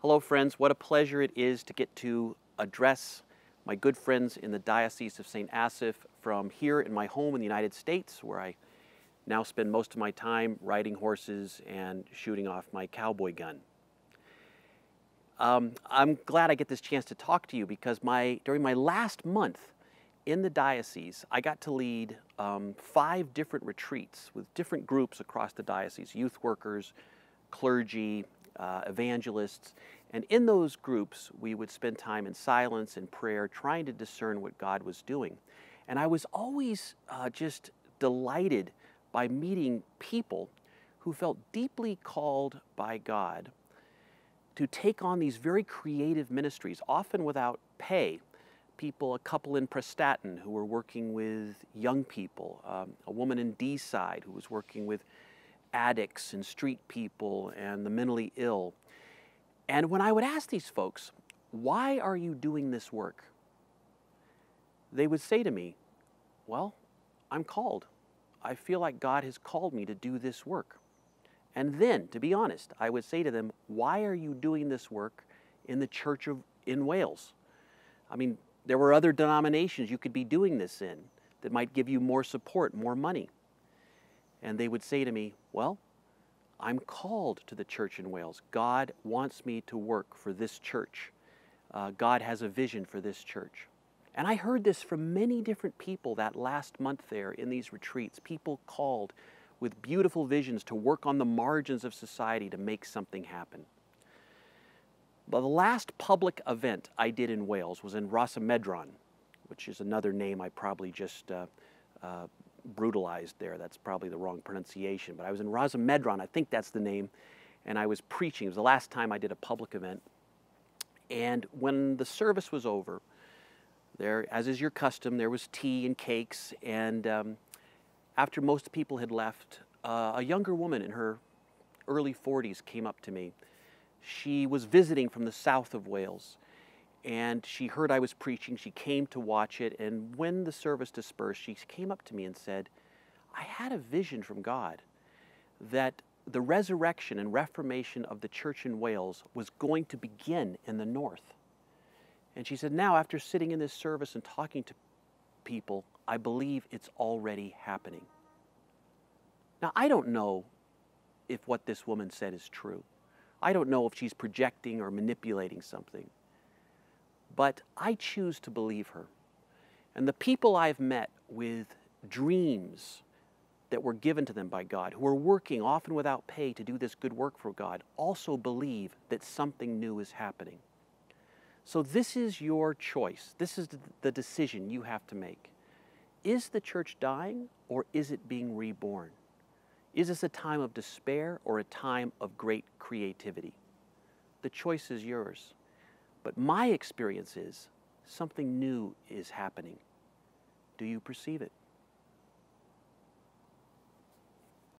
Hello, friends. What a pleasure it is to get to address my good friends in the Diocese of St Asaph from here in my home in the United States, where I now spend most of my time riding horses and shooting off my cowboy gun. I'm glad I get this chance to talk to you because during my last month in the diocese, I got to lead 5 different retreats with different groups across the diocese: youth workers, clergy, evangelists. And in those groups, we would spend time in silence and prayer, trying to discern what God was doing. And I was always just delighted by meeting people who felt deeply called by God to take on these very creative ministries, often without pay. A couple in Prestatyn who were working with young people, a woman in D-side who was working with addicts and street people and the mentally ill. And when I would ask these folks, why are you doing this work? They would say to me, well, I'm called. I feel like God has called me to do this work. And then, to be honest, I would say to them, why are you doing this work in the church in Wales? I mean, there were other denominations you could be doing this in that might give you more support, more money. And they would say to me, well, I'm called to the church in Wales. God wants me to work for this church. God has a vision for this church. And I heard this from many different people that last month there in these retreats, people called with beautiful visions to work on the margins of society to make something happen. But the last public event I did in Wales was in Rhosymedron, which is another name I probably just brutalized there. That's probably the wrong pronunciation. But I was in Rhosymedron, I think that's the name, and I was preaching. It was the last time I did a public event. And when the service was over, there, as is your custom, there was tea and cakes, and after most people had left, a younger woman in her early 40s came up to me. She was visiting from the south of Wales, and she heard I was preaching. She came to watch it, and when the service dispersed, she came up to me and said, I had a vision from God that the resurrection and reformation of the church in Wales was going to begin in the north. And she said, now, after sitting in this service and talking to people, I believe it's already happening. Now, I don't know if what this woman said is true. I don't know if she's projecting or manipulating something. But I choose to believe her. And the people I've met with dreams that were given to them by God, who are working often without pay to do this good work for God, also believe that something new is happening. So this is your choice. This is the decision you have to make. Is the church dying, or is it being reborn? Is this a time of despair or a time of great creativity? The choice is yours. But my experience is something new is happening. Do you perceive it?